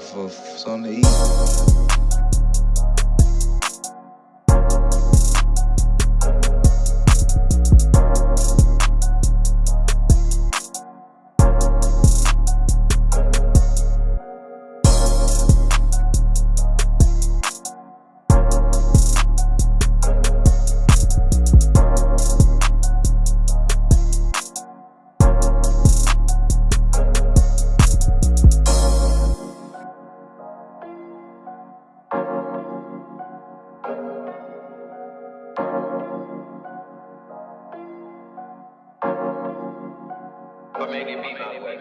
for something to eat. Or maybe it be my way.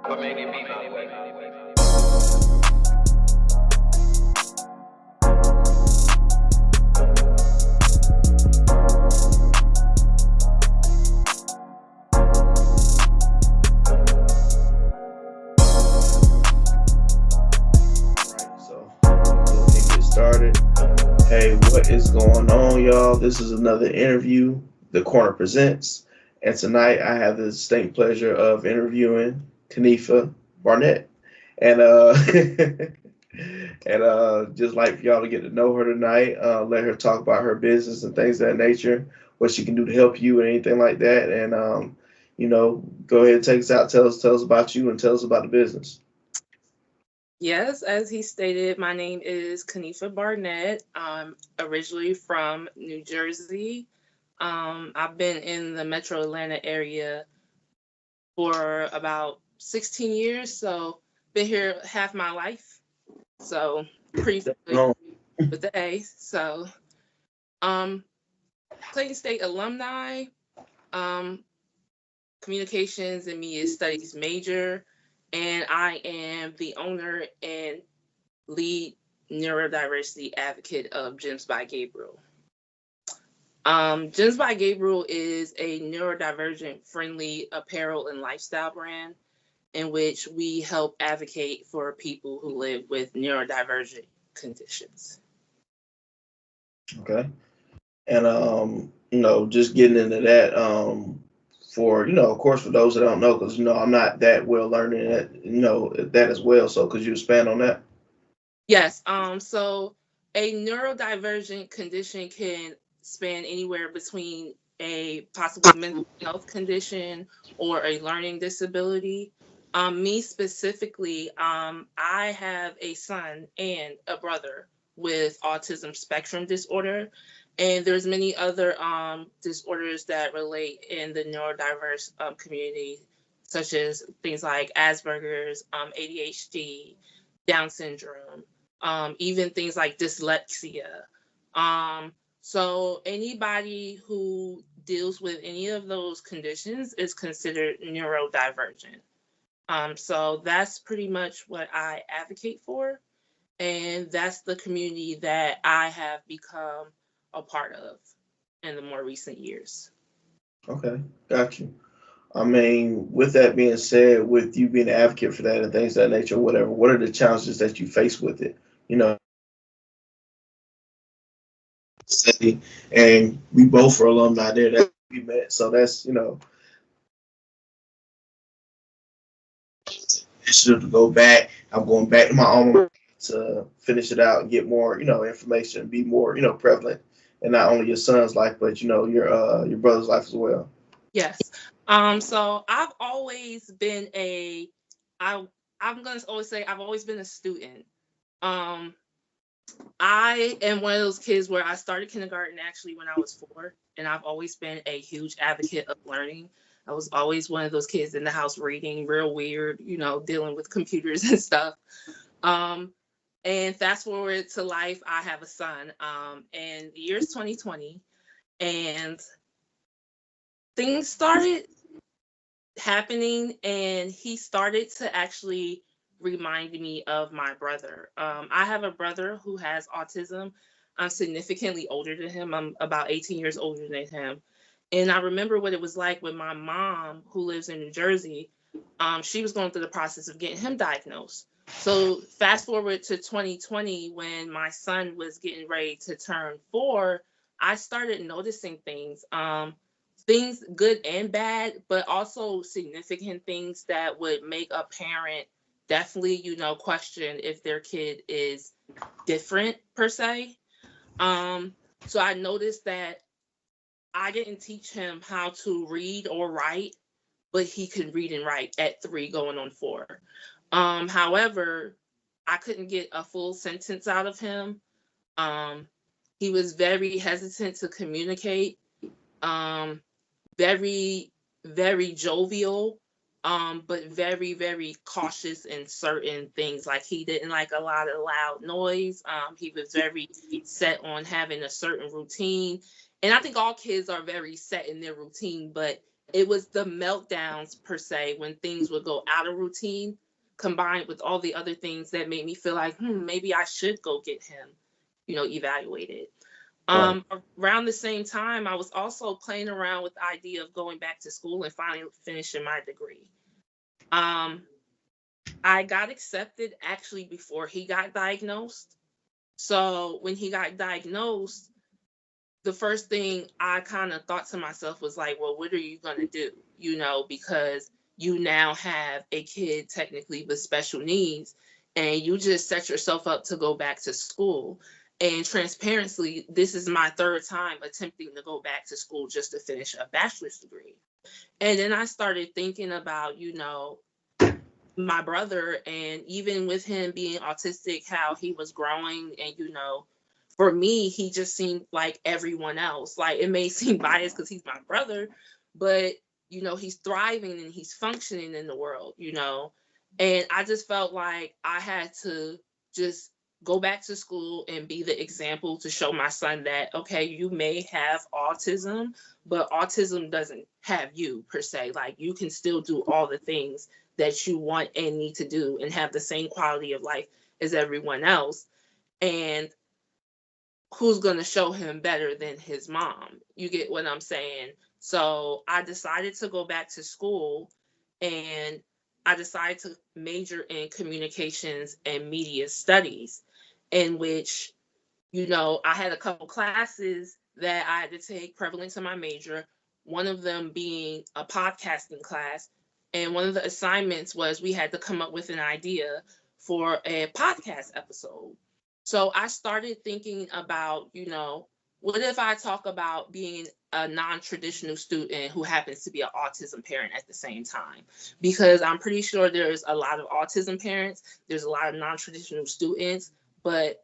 Or maybe it be my way. So we'll go ahead and get started. Hey, what is going on, y'all? This is another interview The Corner presents, and tonight I have the distinct pleasure of interviewing Kinifha Barnett, and just like for y'all to get to know her tonight, let her talk about her business and things of that nature, what she can do to help you and anything like that, and go ahead and take us out, tell us about you, and tell us about the business. Yes, as he stated, my name is Kinifha Barnett. I'm originally from New Jersey. I've been in the metro Atlanta area for about 16 years, so been here half my life. So pretty familiar No. with the A. So Clayton State alumni, um, communications and media studies major, and I am the owner and lead neurodiversity advocate of Gems by Gabriel. Gems by Gabriel is a neurodivergent friendly apparel and lifestyle brand in which we help advocate for people who live with neurodivergent conditions. Okay. And just getting into that, for of course, for those that don't know, because I'm not that well learned in it, that as well. So could you expand on that? Yes. So a neurodivergent condition can span anywhere between a possible mental health condition or a learning disability. Me specifically, I have a son and a brother with autism spectrum disorder, and there's many other disorders that relate in the neurodiverse community, such as things like Asperger's, ADHD, Down syndrome, even things like dyslexia. So anybody who deals with any of those conditions is considered neurodivergent. So that's pretty much what I advocate for, and that's the community that I have become a part of in the more recent years. Okay, got you. I mean, with that being said, with you being an advocate for that and things of that nature, whatever, what are the challenges that you face with it? City, and we both are alumni there that we met, so that's initiative to go back. I'm going back to my alma to finish it out and get more, information, be more, prevalent in not only your son's life, but your brother's life as well. Yes. So I've always been I I'm gonna always say I've always been a student. Um, I am one of those kids where I started kindergarten actually when I was 4, and I've always been a huge advocate of learning. I was always one of those kids in the house reading, real weird, dealing with computers and stuff. Um, and fast forward to life, I have a son. And the year's 2020, and things started happening, and he started to actually remind me of my brother. I have a brother who has autism. I'm significantly older than him. I'm about 18 years older than him. And I remember what it was like when my mom, who lives in New Jersey, she was going through the process of getting him diagnosed. So fast forward to 2020, when my son was getting ready to turn 4, I started noticing things good and bad, but also significant things that would make a parent definitely, question if their kid is different per se. Um, so I noticed that I didn't teach him how to read or write, but he could read and write at 3 going on 4. However, I couldn't get a full sentence out of him. Um, he was very hesitant to communicate, um, very, very jovial, but very, very cautious in certain things. Like he didn't like a lot of loud noise. He was very set on having a certain routine. And I think all kids are very set in their routine, but it was the meltdowns per se when things would go out of routine combined with all the other things that made me feel like, maybe I should go get him, evaluated. Right. Around the same time, I was also playing around with the idea of going back to school and finally finishing my degree. Um, I got accepted actually before he got diagnosed. So when he got diagnosed, the first thing I kind of thought to myself was like, well, what are you going to do? Because you now have a kid technically with special needs, and you just set yourself up to go back to school. And transparently, this is my third time attempting to go back to school just to finish a bachelor's degree. And then I started thinking about, my brother, and even with him being autistic, how he was growing. And, for me, he just seemed like everyone else. Like, it may seem biased because he's my brother, but, he's thriving and he's functioning in the world, And I just felt like I had to just go back to school and be the example to show my son that, okay, you may have autism, but autism doesn't have you per se. Like, you can still do all the things that you want and need to do and have the same quality of life as everyone else. And who's going to show him better than his mom? You get what I'm saying? So I decided to go back to school, and I decided to major in communications and media studies, in which, I had a couple classes that I had to take prevalent to my major, one of them being a podcasting class. And one of the assignments was we had to come up with an idea for a podcast episode. So I started thinking about, what if I talk about being a non-traditional student who happens to be an autism parent at the same time? Because I'm pretty sure there's a lot of autism parents, there's a lot of non-traditional students, but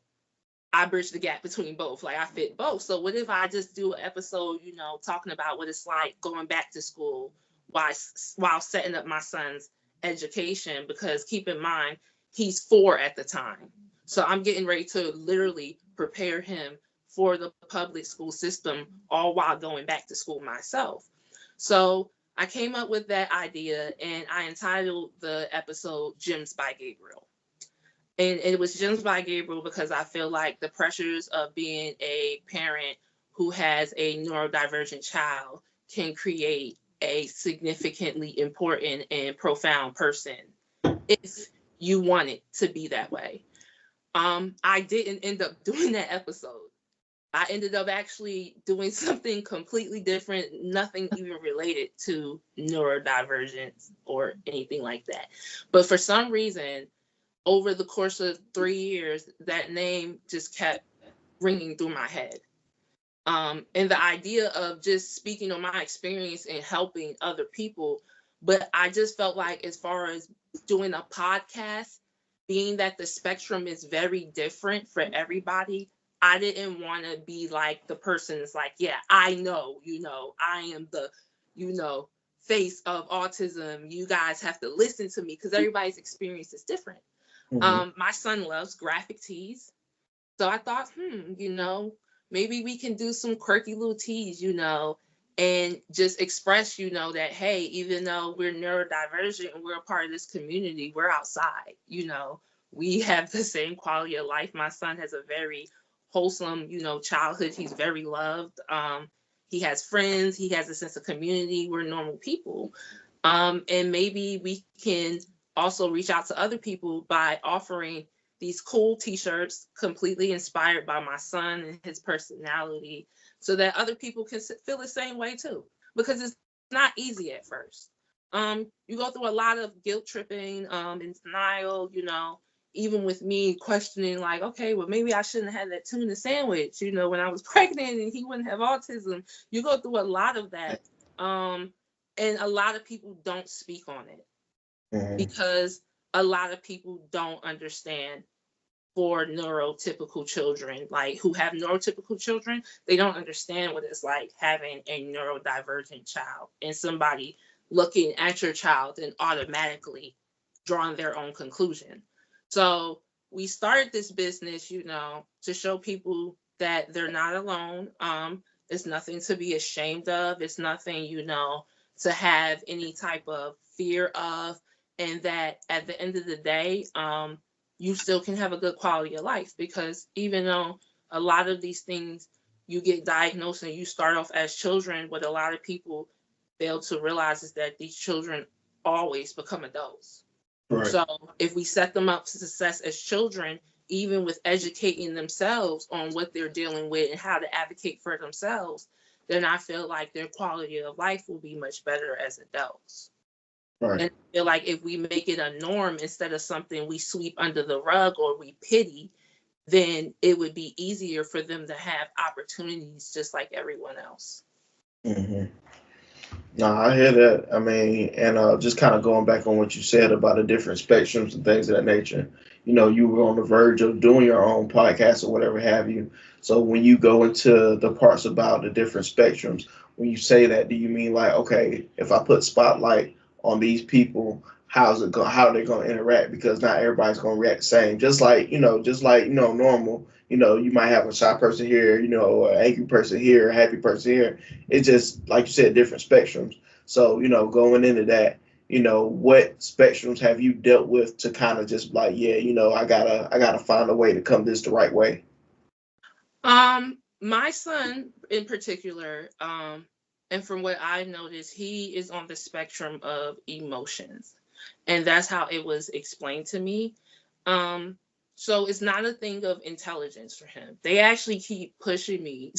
I bridge the gap between both. Like, I fit both. So what if I just do an episode, talking about what it's like going back to school while setting up my son's education? Because keep in mind, he's 4 at the time. So I'm getting ready to literally prepare him for the public school system, all while going back to school myself. So I came up with that idea, and I entitled the episode Gems by Gabriel. And it was Gems by Gabriel because I feel like the pressures of being a parent who has a neurodivergent child can create a significantly important and profound person if you want it to be that way. I didn't end up doing that episode. I ended up actually doing something completely different, nothing even related to neurodivergence or anything like that. But for some reason, over the course of 3 years, that name just kept ringing through my head. And the idea of just speaking on my experience and helping other people. But I just felt like, as far as doing a podcast, being that the spectrum is very different for everybody, I didn't want to be like the person that's like, yeah, I know, I am the, face of autism. You guys have to listen to me, because everybody's experience is different. My son loves graphic tees. So I thought, maybe we can do some quirky little tees, and just express, that, hey, even though we're neurodivergent and we're a part of this community, we're outside, we have the same quality of life. My son has a very wholesome, childhood. He's very loved. He has friends. He has a sense of community. We're normal people. And maybe we can also reach out to other people by offering these cool t-shirts completely inspired by my son and his personality, so that other people can feel the same way too, because it's not easy at first. You go through a lot of guilt tripping, and denial, even with me questioning, like, okay, well, maybe I shouldn't have had that tuna sandwich, when I was pregnant and he wouldn't have autism. You go through a lot of that. And a lot of people don't speak on it because a lot of people don't understand. For neurotypical children, like who have neurotypical children, they don't understand what it's like having a neurodivergent child and somebody looking at your child and automatically drawing their own conclusion. So we started this business, to show people that they're not alone. It's nothing to be ashamed of. It's nothing, to have any type of fear of, and that at the end of the day, you still can have a good quality of life, because even though a lot of these things you get diagnosed and you start off as children, what a lot of people fail to realize is that these children always become adults. Right. So if we set them up for success as children, even with educating themselves on what they're dealing with and how to advocate for themselves, then I feel like their quality of life will be much better as adults. Right. And I feel like if we make it a norm instead of something we sweep under the rug or we pity, then it would be easier for them to have opportunities just like everyone else. No, I hear that. I mean, and just kind of going back on what you said about the different spectrums and things of that nature. You were on the verge of doing your own podcast or whatever have you. So when you go into the parts about the different spectrums, when you say that, do you mean like, okay, if I put spotlight on these people, how are they going to interact? Because not everybody's going to react the same. Just like normal, you might have a shy person here, an angry person here, a happy person here. It's just, like you said, different spectrums. So, going into that, what spectrums have you dealt with to kind of just like, I gotta find a way to come this the right way? My son in particular, and from what I noticed, he is on the spectrum of emotions. And that's how it was explained to me. So it's not a thing of intelligence for him. They actually keep pushing me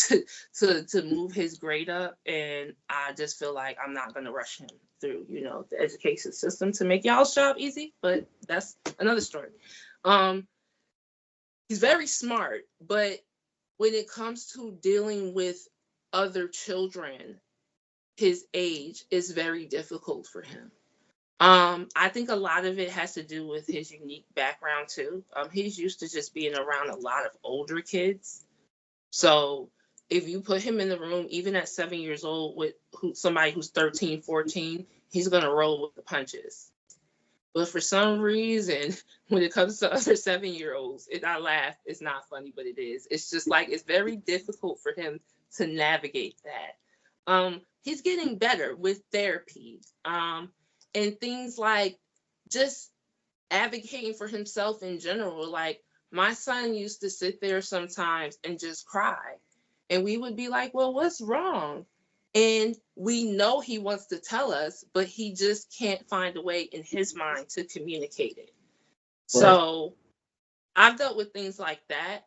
to move his grade up. And I just feel like I'm not going to rush him through, the education system to make y'all's job easy. But that's another story. He's very smart. But when it comes to dealing with other children his age, is very difficult for him. I think a lot of it has to do with his unique background too. He's used to just being around a lot of older kids. So if you put him in the room, even at 7 years old, with somebody who's 13, 14, he's going to roll with the punches. But for some reason, when it comes to other 7-year-olds, I laugh, it's not funny, but it is. It's just like, it's very difficult for him to navigate that. He's getting better with therapy. And things like just advocating for himself in general. Like, my son used to sit there sometimes and just cry. And we would be like, well, what's wrong? And we know he wants to tell us, but he just can't find a way in his mind to communicate it. Right. So I've dealt with things like that.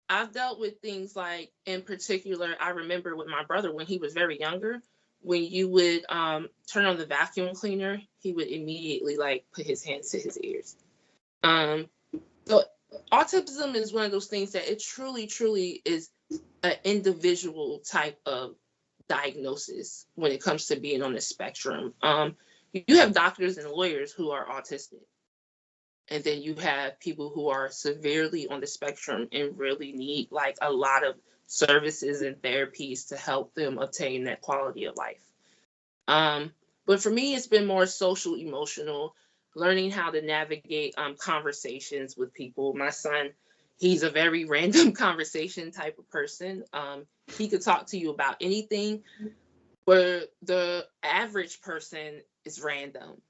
I've dealt with things like, in particular, I remember with my brother when he was very younger, when you would turn on the vacuum cleaner, he would immediately put his hands to his ears. So autism is one of those things that it truly, truly is an individual type of diagnosis when it comes to being on the spectrum. You have doctors and lawyers who are autistic. And then you have people who are severely on the spectrum and really need a lot of services and therapies to help them obtain that quality of life. But for me, it's been more social, emotional, learning how to navigate conversations with people. My son, he's a very random conversation type of person. He could talk to you about anything, where the average person is random,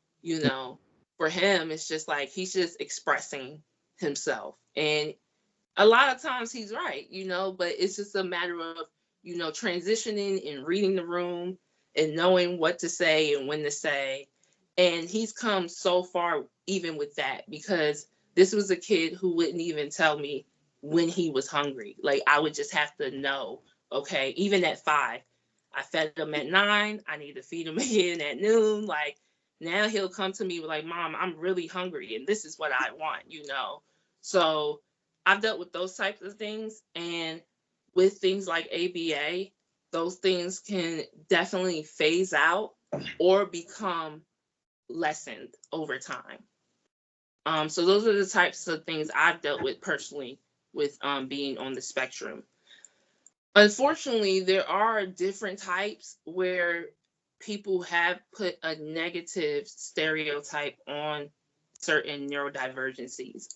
For him, it's just he's just expressing himself. And a lot of times he's right, but it's just a matter of, transitioning and reading the room and knowing what to say and when to say. And he's come so far even with that, because this was a kid who wouldn't even tell me when he was hungry. Like, I would just have to know, okay, even at 5, I fed him at 9, I need to feed him again at noon. Like, now he'll come to me with like, Mom, I'm really hungry and this is what I want. So I've dealt with those types of things. And with things like ABA, those things can definitely phase out or become lessened over time. So those are the types of things I've dealt with personally with being on the spectrum. Unfortunately, there are different types where people have put a negative stereotype on certain neurodivergencies.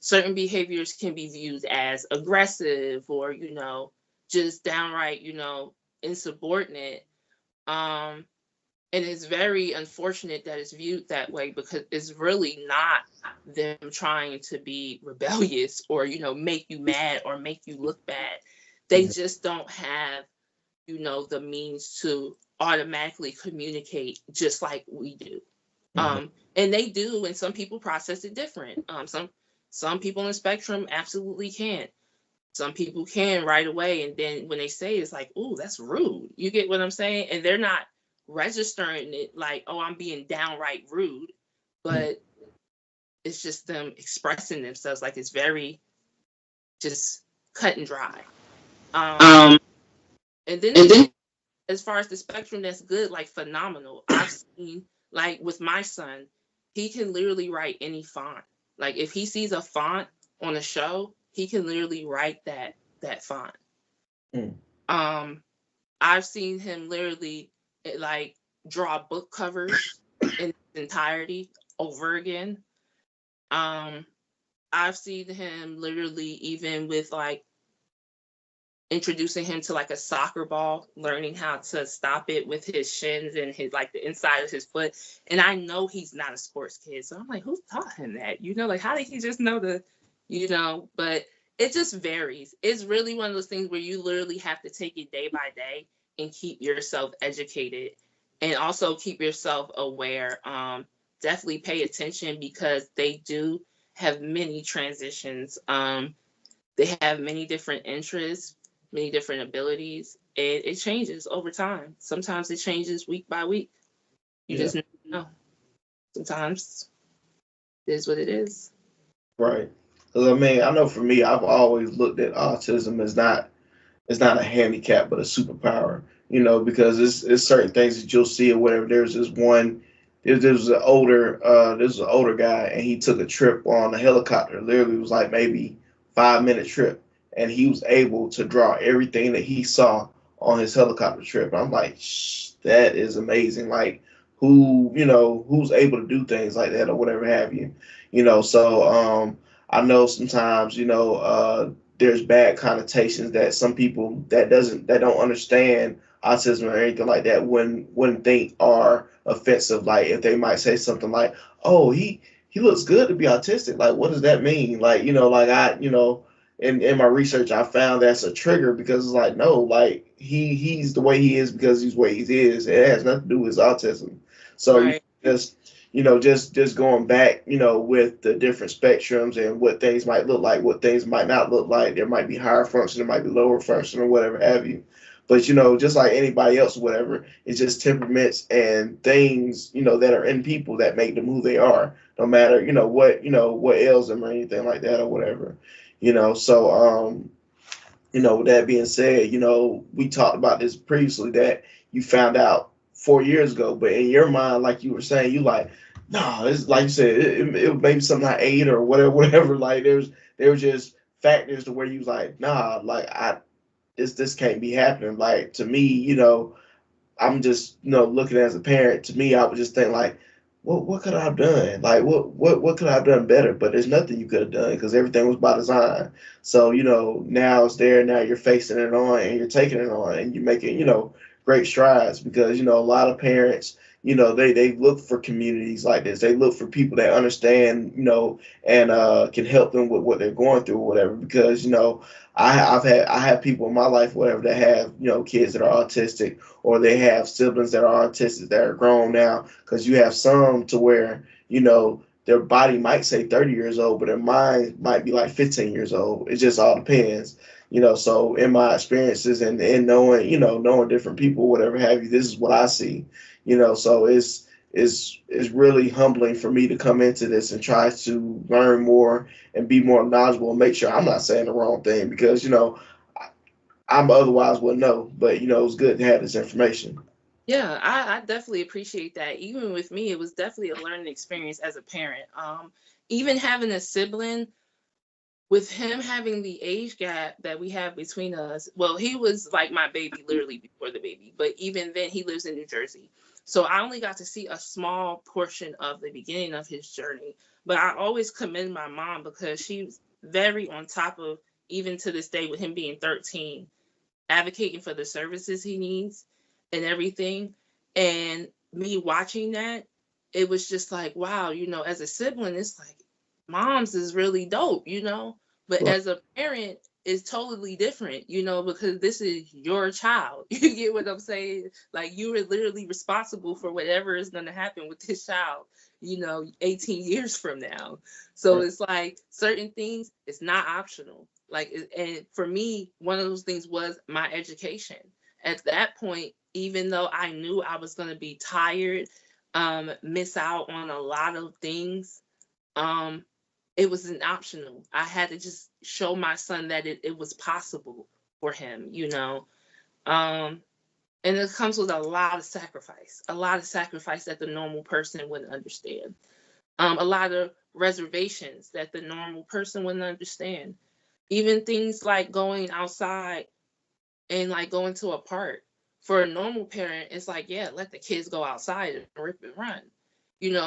Certain behaviors can be viewed as aggressive or, just downright, insubordinate. And it's very unfortunate that it's viewed that way, because it's really not them trying to be rebellious or, make you mad or make you look bad. They just don't have, the means to automatically communicate just like we do. And they do, and some people process it different. Some people on the spectrum absolutely can't. Some people can right away, and then when they say it, it's like, "Ooh, that's rude." You get what I'm saying? And they're not registering it like, "Oh, I'm being downright rude," but it's just them expressing themselves. Like, it's very just cut and dry. And then as far as the spectrum that's good, like phenomenal. I've seen, like with my son, he can literally write any font. Like, if he sees a font on a show, he can literally write that font. I've seen him literally like draw book covers in its entirety over again. I've seen him literally even with like introducing him to like a soccer ball, learning how to stop it with his shins and his like the inside of his foot. And I know he's not a sports kid, so I'm like, who taught him that? Like, how did he just know but it just varies. It's really one of those things where you literally have to take it day by day and keep yourself educated and also keep yourself aware. Definitely pay attention, because they do have many transitions. They have many different interests, many different abilities, and it changes over time. Sometimes it changes week by week. You just never know. Sometimes it is what it is. Right. Because I mean, I know for me, I've always looked at autism as not a handicap, but a superpower. Because it's certain things that you'll see or whatever. There's this one. There's an older guy, and he took a trip on a helicopter. Literally, it was like maybe 5-minute trip, and he was able to draw everything that he saw on his helicopter trip. And I'm like, that is amazing. Like, who's able to do things like that or whatever have you. So I know sometimes there's bad connotations that some people that don't understand autism or anything like that wouldn't think are offensive. Like, if they might say something like, "Oh, he looks good to be autistic." Like, what does that mean? Like, like in my research, I found that's a trigger, because it's like, no, like he's the way he is because he's the way he is. It has nothing to do with his autism. So right. just going back, with the different spectrums and what things might look like, what things might not look like. There might be higher function, there might be lower function, or whatever have you. But just like anybody else, or whatever, it's just temperaments and things, that are in people that make them who they are. No matter, what ails them or anything like that or whatever. So with that being said, we talked about this previously, that you found out 4 years ago, but in your mind, like you were saying, you like, no, it's like you said, it maybe something I ate or whatever. Like, there were just factors to where you was like, nah, like this can't be happening. Like, to me, I'm just, looking as a parent. To me, I would just think like, what could I have done? Like, what could I have done better? But there's nothing you could have done, because everything was by design. So, now it's there. Now you're facing it on, and you're taking it on, and you're making, great strides, because, a lot of parents, they look for communities like this. They look for people that understand, and can help them with what they're going through or whatever. Because I have people in my life, whatever, that have kids that are autistic, or they have siblings that are autistic that are grown now. Because you have some to where their body might say 30 years old, but their mind might be like 15 years old. It just all depends. So in my experiences and knowing different people, whatever have you, this is what I see. So it's really humbling for me to come into this and try to learn more and be more knowledgeable and make sure I'm not saying the wrong thing, because I'm otherwise would know. But it's good to have this information. Yeah, I definitely appreciate that. Even with me, it was definitely a learning experience as a parent. Even having a sibling, with him having the age gap that we have between us, well, he was like my baby literally before the baby, but even then he lives in New Jersey. So I only got to see a small portion of the beginning of his journey. But I always commend my mom because she was very on top of, even to this day, with him being 13, advocating for the services he needs and everything. And me watching that, it was just like, wow, as a sibling, it's like moms is really dope. But Right. as a parent, it's totally different, because this is your child. You get what I'm saying? Like, you are literally responsible for whatever is going to happen with this child, 18 years from now. So Right. it's like certain things, it's not optional. Like, and for me, one of those things was my education. At that point, even though I knew I was going to be tired, miss out on a lot of things, um, it was an optional. I had to just show my son that it was possible for him. And it comes with a lot of sacrifice that the normal person wouldn't understand. A lot of reservations that the normal person wouldn't understand. Even things like going outside and like going to a park. For a normal parent, it's like, yeah, let the kids go outside and rip and run.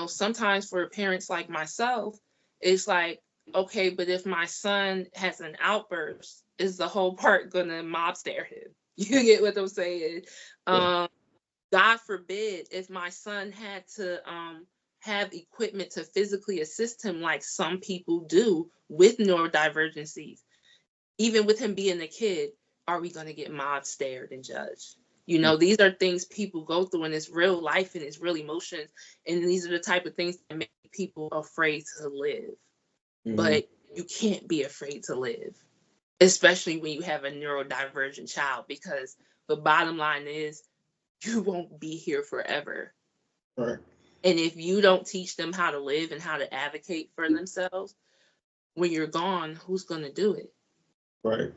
Sometimes for parents like myself, it's like, okay, but if my son has an outburst, is the whole park gonna mob stare him? You get what I'm saying? Yeah. God forbid if my son had to have equipment to physically assist him like some people do with neurodivergencies, even with him being a kid, are we going to get mob stared and judged? These are things people go through, and it's real life and it's real emotions. And these are the type of things that make people afraid to live. Mhm. But you can't be afraid to live, especially when you have a neurodivergent child, because the bottom line is you won't be here forever. Right. And if you don't teach them how to live and how to advocate for themselves, when you're gone, who's going to do it? Right.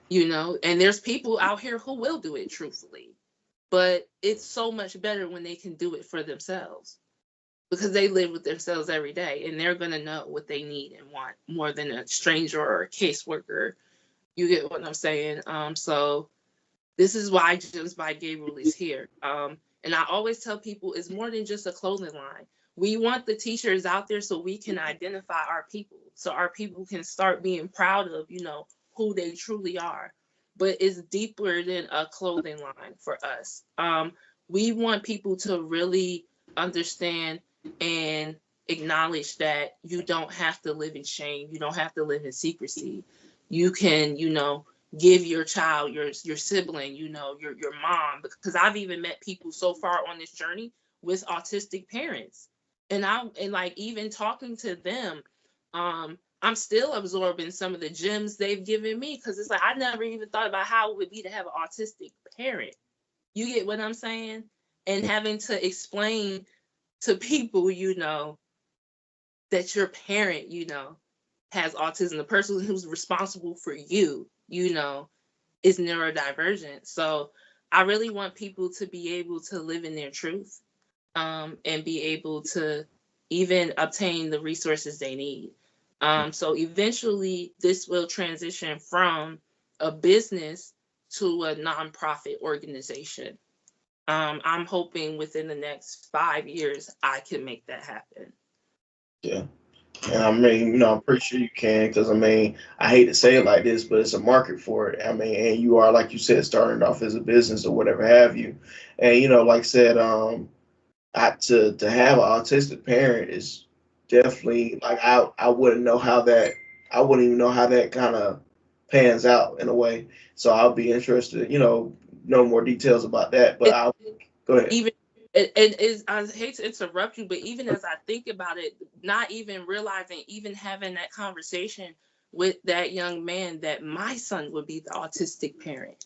And there's people out here who will do it truthfully, but it's so much better when they can do it for themselves, because they live with themselves every day and they're going to know what they need and want more than a stranger or a caseworker. You get what I'm saying? So this is why Gems by Gabriel is here. And I always tell people it's more than just a clothing line. We want the t-shirts out there so we can identify our people, so our people can start being proud of, who they truly are. But it's deeper than a clothing line for us. We want people to really understand and acknowledge that you don't have to live in shame. You don't have to live in secrecy. You can, give your child, your sibling, your mom, because I've even met people so far on this journey with autistic parents. And like, even talking to them, I'm still absorbing some of the gems they've given me, because it's like I never even thought about how it would be to have an autistic parent. You get what I'm saying? And having to explain to people, that your parent, has autism, the person who's responsible for you, is neurodivergent. So I really want people to be able to live in their truth, and be able to even obtain the resources they need. So eventually this will transition from a business to a nonprofit organization. I'm hoping within the next 5 years I can make that happen. Yeah. And I mean, I'm pretty sure you can, because I mean, I hate to say it like this, but it's a market for it. I mean, and you are, like you said, starting off as a business or whatever have you. And like I said, to have an autistic parent is definitely like I wouldn't know how that I wouldn't even know how that kind of pans out in a way. So I'll be interested, know more details about that. But It, I'll go ahead. even it is, I hate to interrupt you, but even as I think about it, not even realizing, even having that conversation with that young man, that my son would be the autistic parent.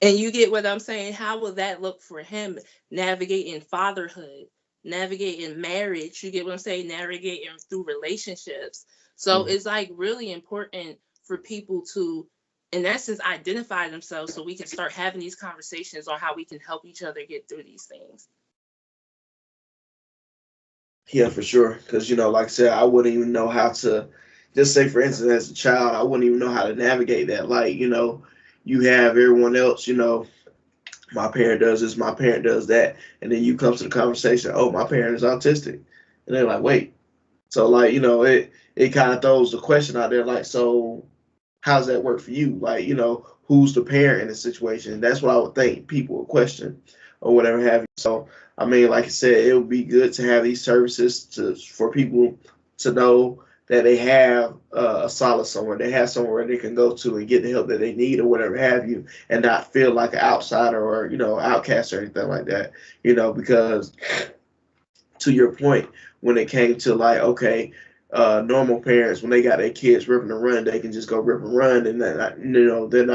And you get what I'm saying? How will that look for him navigating fatherhood, navigating marriage? You get what I'm saying? Navigating through relationships. So Mhm. it's like really important for people to, in essence, identify themselves so we can start having these conversations on how we can help each other get through these things. Yeah, for sure. Because like I said, I wouldn't even know how to. Just say, for instance, as a child, I wouldn't even know how to navigate that. Like, you have everyone else. My parent does this, my parent does that, and then you come to the conversation. Oh, my parent is autistic, and they're like, wait. So like, it kind of throws the question out there. Like, so how does that work for you? Like, who's the parent in the situation? That's what I would think people would question or whatever have you. So, I mean, like I said, it would be good to have these services for people to know that they have a solace somewhere. They have somewhere they can go to and get the help that they need or whatever have you, and not feel like an outsider or outcast or anything like that. Because to your point, when it came to like, okay, normal parents, when they got their kids ripping and run, they can just go rip and run, and they're not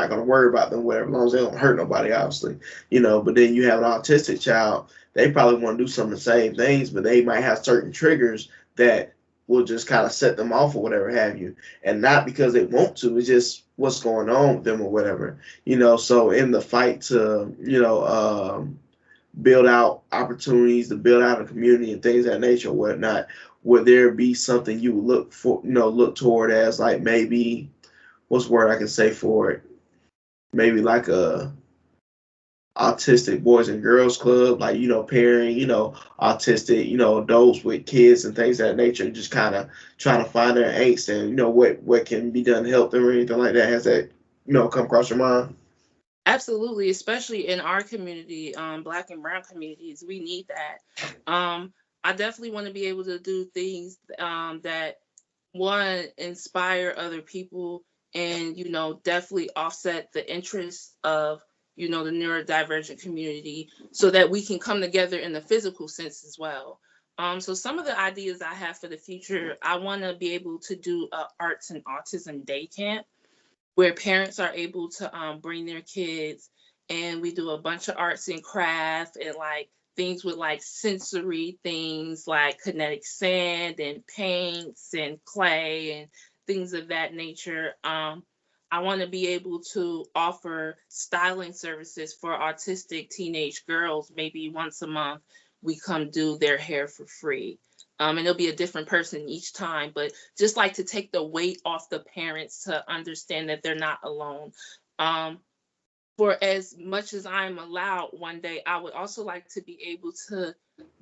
going to worry about them, whatever, as long as they don't hurt nobody, obviously. But then you have an autistic child, they probably want to do some of the same things, but they might have certain triggers that will just kind of set them off or whatever have you, and not because they want to, it's just what's going on with them or whatever. So in the fight to build out opportunities, to build out a community and things of that nature or whatnot, would there be something you would look for, look toward as like maybe what's the word I can say for it? Maybe like a autistic boys and girls club, like pairing, autistic, adults with kids and things of that nature, just kind of trying to find their angst and what can be done to help them or anything like that. Has that come across your mind? Absolutely, especially in our community, Black and Brown communities, we need that. I definitely want to be able to do things that one inspire other people, and definitely offset the interests of the neurodivergent community, so that we can come together in the physical sense as well. So some of the ideas I have for the future, I want to be able to do a arts and autism day camp where parents are able to bring their kids, and we do a bunch of arts and craft and like things with like sensory things like kinetic sand and paints and clay and things of that nature. I want to be able to offer styling services for autistic teenage girls. Maybe once a month we come do their hair for free. And it'll be a different person each time, but just like to take the weight off the parents to understand that they're not alone. Um, for as much as I'm allowed one day, I would also like to be able to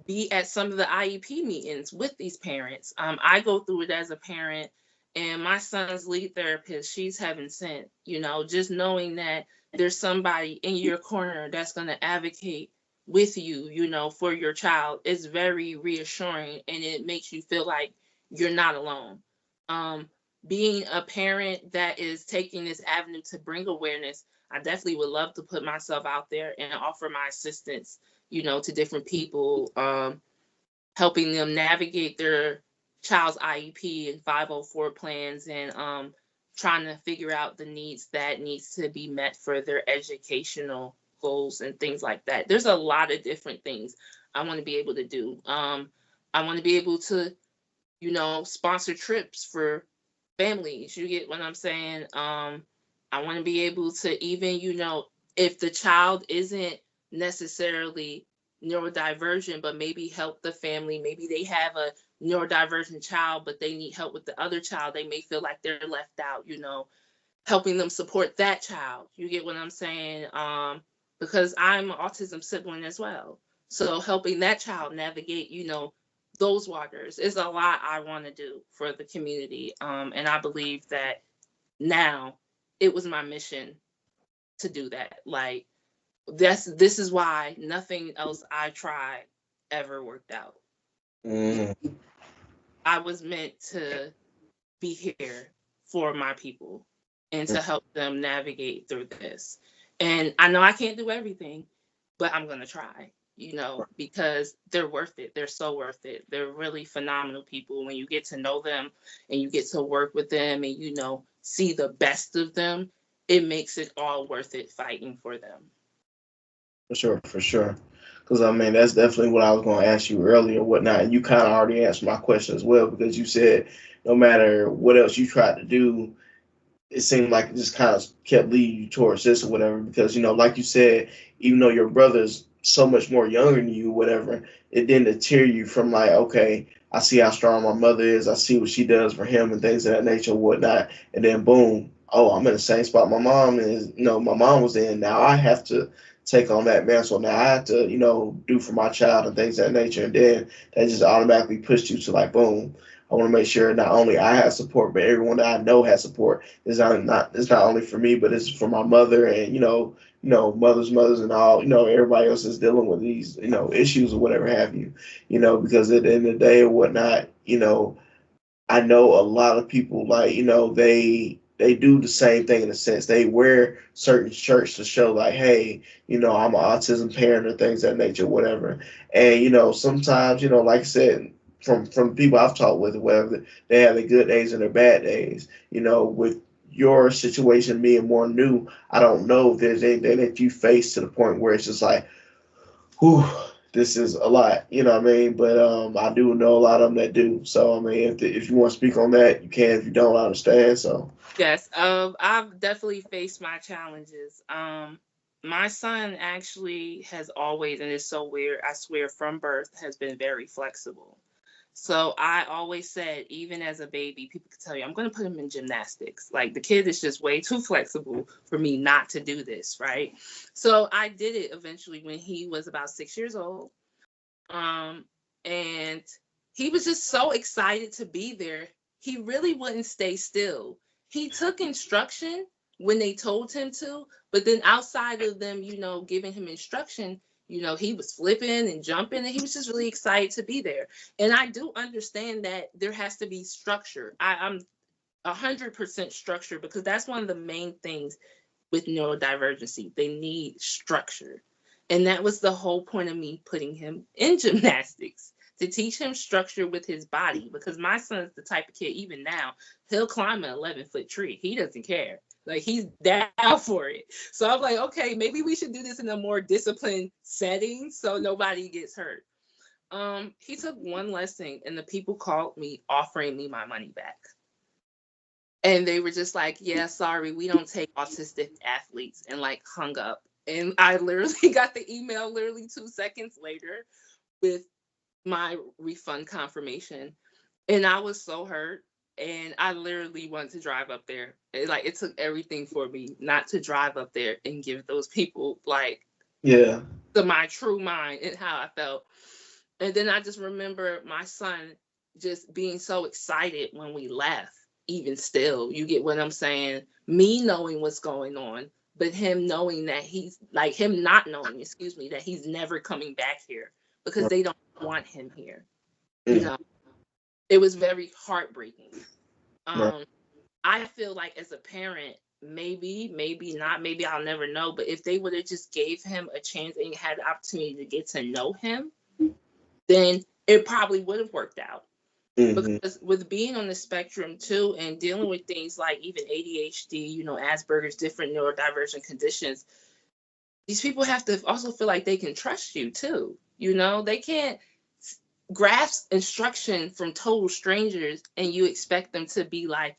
be at some of the IEP meetings with these parents. I go through it as a parent, and my son's lead therapist, she's heaven sent. Just knowing that there's somebody in your corner that's going to advocate with you, for your child is very reassuring, and it makes you feel like you're not alone. Um, Being a parent that is taking this avenue to bring awareness, I definitely would love to put myself out there and offer my assistance, to different people, helping them navigate their child's IEP and 504 plans, and trying to figure out the needs that needs to be met for their educational goals and things like that. There's a lot of different things I want to be able to do. I want to be able to, sponsor trips for families. You get what I'm saying? I want to be able to even, if the child isn't necessarily neurodivergent, but maybe help the family. Maybe they have a neurodivergent child, but they need help with the other child. They may feel like they're left out, helping them support that child. You get what I'm saying? Because I'm an autism sibling as well. So helping that child navigate, those waters is a lot I want to do for the community. And I believe that now it was my mission to do that. Like this is why nothing else I tried ever worked out. Mm. I was meant to be here for my people and to help them navigate through this. And I know I can't do everything, but I'm going to try, because they're worth it. They're so worth it. They're really phenomenal people. When you get to know them and you get to work with them and, see the best of them, it makes it all worth it fighting for them. For sure, for sure. Because I mean, that's definitely what I was going to ask you earlier, and whatnot. And you kind of already answered my question as well, because you said no matter what else you tried to do, it seemed like it just kind of kept leading you towards this or whatever. Because like you said, even though your brother's so much more younger than you, whatever, it didn't deter you from like, okay, I see how strong my mother is. I see what she does for him and things of that nature and whatnot. And then boom, oh, I'm in the same spot my mom is. My mom was in. Now I have to take on that mantle. Now I have to, do for my child and things of that nature. And then that just automatically pushed you to like, boom. I want to make sure not only I have support, but everyone that I know has support. It's not only for me, but it's for my mother and mothers and all. Everybody else is dealing with these issues or whatever have you. Because at the end of the day or whatnot, I know a lot of people like they do the same thing in a sense. They wear certain shirts to show like, hey, I'm an autism parent or things of that nature, whatever. And sometimes like I said, from people I've talked with, whatever, they have their good days and their bad days. With your situation being more new, I don't know if there's anything that you face to the point where it's just like, whew, this is a lot, you know what I mean? But I do know a lot of them that do. So I mean, if you want to speak on that, you can. If you don't, I understand. So Yes, I've definitely faced my challenges. My son actually has always, and it's so weird, I swear, from birth, has been very flexible. So I always said, even as a baby, people could tell you, I'm going to put him in gymnastics. Like the kid is just way too flexible for me not to do this, right? So I did it eventually when he was about 6 years old. And he was just so excited to be there. He really wouldn't stay still. He took instruction when they told him to, but then outside of them, giving him instruction, he was flipping and jumping, and he was just really excited to be there. And I do understand that there has to be structure. I'm 100% structure, because that's one of the main things with neurodivergency. They need structure. And that was the whole point of me putting him in gymnastics, to teach him structure with his body. Because my son's the type of kid, even now, he'll climb an 11-foot tree. He doesn't care. Like, he's down for it. So I'm like, okay, maybe we should do this in a more disciplined setting so nobody gets hurt. He took one lesson and the people called me offering me my money back. And they were just like, yeah, sorry, we don't take autistic athletes, and like hung up. And I literally got the email literally 2 seconds later with my refund confirmation. And I was so hurt. And I literally wanted to drive up there. It took everything for me not to drive up there and give those people yeah, my true mind and how I felt. And then I just remember my son just being so excited when we left. Even still, you get what I'm saying? Me knowing what's going on, but him knowing that him not knowing, excuse me, that he's never coming back here because they don't want him here. mm, It was very heartbreaking. right. I feel like as a parent, maybe not, maybe I'll never know, but if they would have just gave him a chance and had the opportunity to get to know him, then it probably would have worked out. Mm-hmm. Because with being on the spectrum too, and dealing with things like even ADHD, Asperger's, different neurodivergent conditions, these people have to also feel like they can trust you too. They can't grasp instruction from total strangers and you expect them to be like,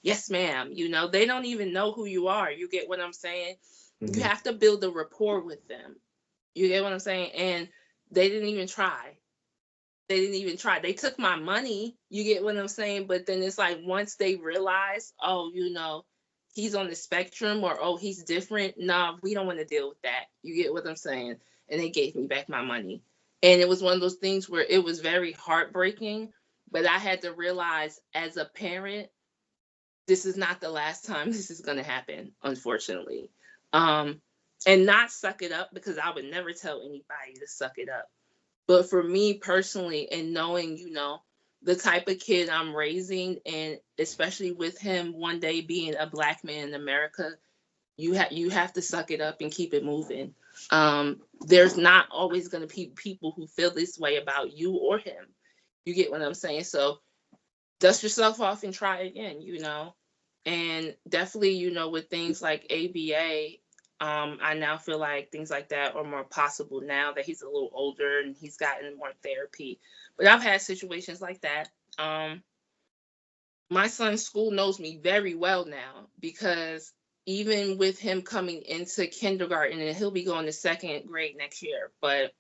yes, ma'am. They don't even know who you are. You get what I'm saying? Mm-hmm. You have to build a rapport with them. You get what I'm saying? And they didn't even try. They took my money. You get what I'm saying? But then it's like once they realize, oh, he's on the spectrum, or, oh, he's different. Nah, we don't want to deal with that. You get what I'm saying? And they gave me back my money. And it was one of those things where it was very heartbreaking, but I had to realize as a parent, this is not the last time this is going to happen, unfortunately. And not suck it up, because I would never tell anybody to suck it up. But for me personally, and knowing, the type of kid I'm raising, and especially with him one day being a black man in America, you have to suck it up and keep it moving. There's not always going to be people who feel this way about you or him. You get what I'm saying? So dust yourself off and try again. And definitely, with things like ABA, I now feel like things like that are more possible now that he's a little older and he's gotten more therapy. But I've had situations like that. My son's school knows me very well now, because even with him coming into kindergarten, and he'll be going to second grade next year, but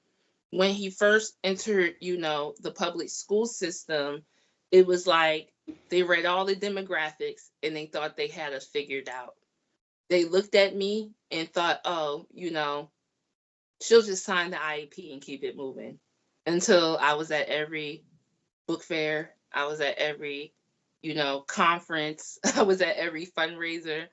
when he first entered, the public school system, it was like they read all the demographics and they thought they had us figured out. They looked at me and thought, oh, she'll just sign the IEP and keep it moving. Until I was at every book fair, I was at every, conference, I was at every fundraiser.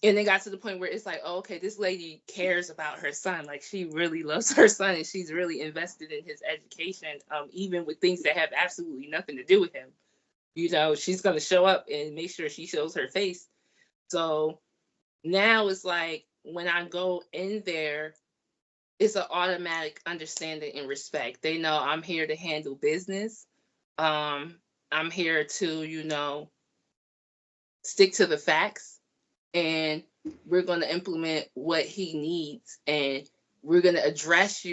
And it got to the point where it's like, oh, okay, this lady cares about her son. Like, she really loves her son and she's really invested in his education, even with things that have absolutely nothing to do with him. She's going to show up and make sure she shows her face. So now it's like when I go in there, it's an automatic understanding and respect. They know I'm here to handle business. I'm here to, stick to the facts, and we're going to implement what he needs, and we're going to address,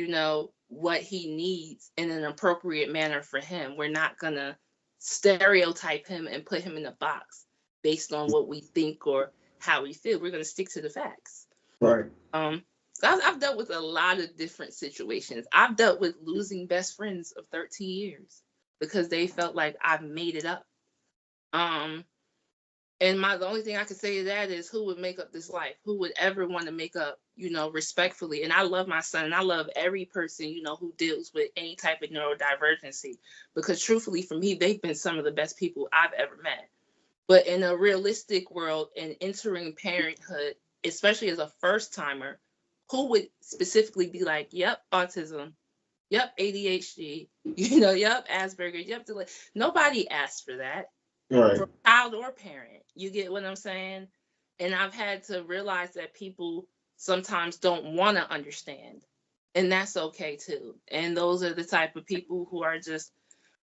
what he needs in an appropriate manner for him. We're not going to stereotype him and put him in a box based on what we think or how we feel. We're going to stick to the facts. Right. I've dealt with a lot of different situations. I've dealt with losing best friends of 13 years because they felt like I've made it up. And the only thing I can say to that is, who would make up this life? Who would ever want to make up, respectfully? And I love my son, and I love every person, who deals with any type of neurodivergency, because truthfully, for me, they've been some of the best people I've ever met. But in a realistic world and entering parenthood, especially as a first timer, who would specifically be like, yep, autism, yep, ADHD, yep, Asperger, yep, nobody asked for that. Right. For child or parent. You get what I'm saying? And I've had to realize that people sometimes don't want to understand. And that's okay too. And those are the type of people who are just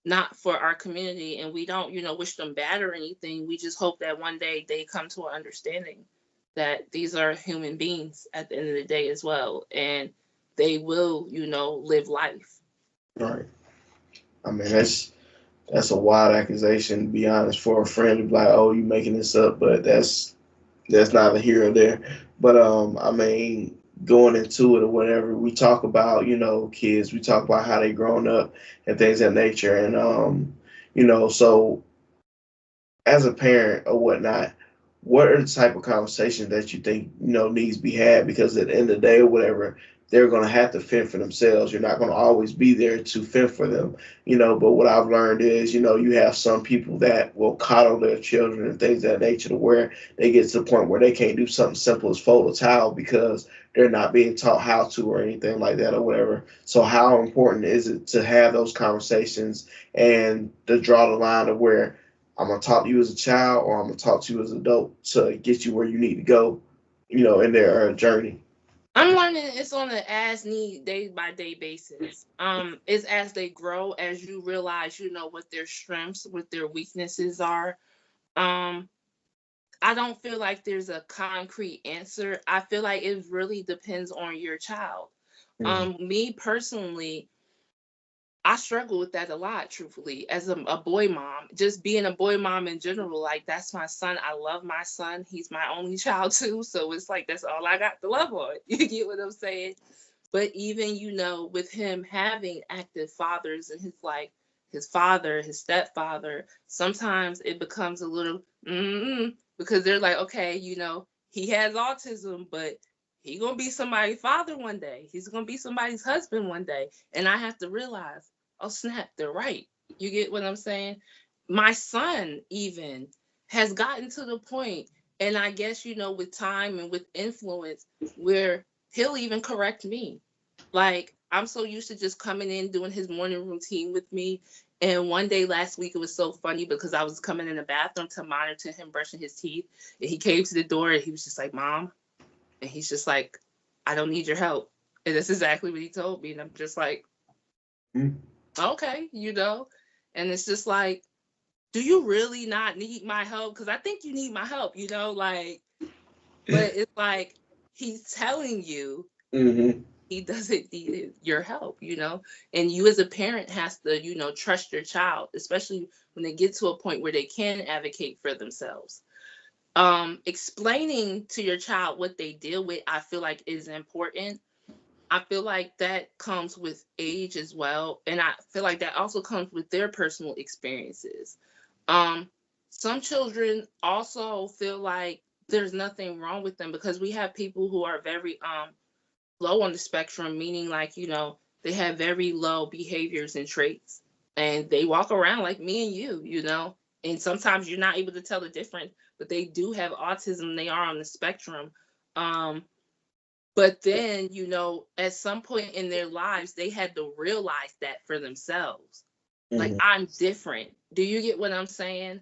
not for our community. And we don't, wish them bad or anything. We just hope that one day they come to an understanding that these are human beings at the end of the day as well. And they will, live life. Right. I mean, that's a wild accusation, to be honest, for a friend to be like, oh, you making this up, but that's neither here or there. But I mean, going into it or whatever, we talk about, kids, we talk about how they grown up and things of that nature. And so as a parent or whatnot, what are the type of conversations that you think, needs to be had? Because at the end of the day or whatever, they're going to have to fend for themselves. You're not going to always be there to fend for them, but what I've learned is, you have some people that will coddle their children and things of that nature, to where they get to the point where they can't do something simple as fold a towel because they're not being taught how to or anything like that or whatever. So how important is it to have those conversations and to draw the line of where I'm going to talk to you as a child or I'm going to talk to you as an adult to get you where you need to go, in their journey? I'm learning it's on an as need, day by day basis. It's as they grow, as you realize, what their strengths, what their weaknesses are. I don't feel like there's a concrete answer. I feel like it really depends on your child. Me personally, I struggle with that a lot, truthfully, as a boy mom. Just being a boy mom in general, like, that's my son. I love my son. He's my only child too. So it's like, that's all I got to love on. You get what I'm saying? But even, with him having active fathers in his life, his father, his stepfather, sometimes it becomes a little, because they're like, okay, he has autism, but he's going to be somebody's father one day. He's going to be somebody's husband one day. And I have to realize, oh, snap, they're right. You get what I'm saying? My son even has gotten to the point, and I guess, with time and with influence, where he'll even correct me. Like, I'm so used to just coming in, doing his morning routine with me. And one day last week, it was so funny because I was coming in the bathroom to monitor him brushing his teeth. And he came to the door and he was just like, Mom. And he's just like, I don't need your help. And that's exactly what he told me. And I'm just like, okay, And it's just like, do you really not need my help? Because I think you need my help, like, but it's like he's telling you he doesn't need your help, and you as a parent has to, trust your child, especially when they get to a point where they can advocate for themselves. Explaining to your child what they deal with, I feel like is important. I feel like that comes with age as well. And I feel like that also comes with their personal experiences. Some children also feel like there's nothing wrong with them because we have people who are very low on the spectrum, meaning like, they have very low behaviors and traits. And they walk around like me and you. And sometimes you're not able to tell the difference, but they do have autism. They are on the spectrum. But then, at some point in their lives, they had to realize that for themselves. Like, I'm different. Do you get what I'm saying?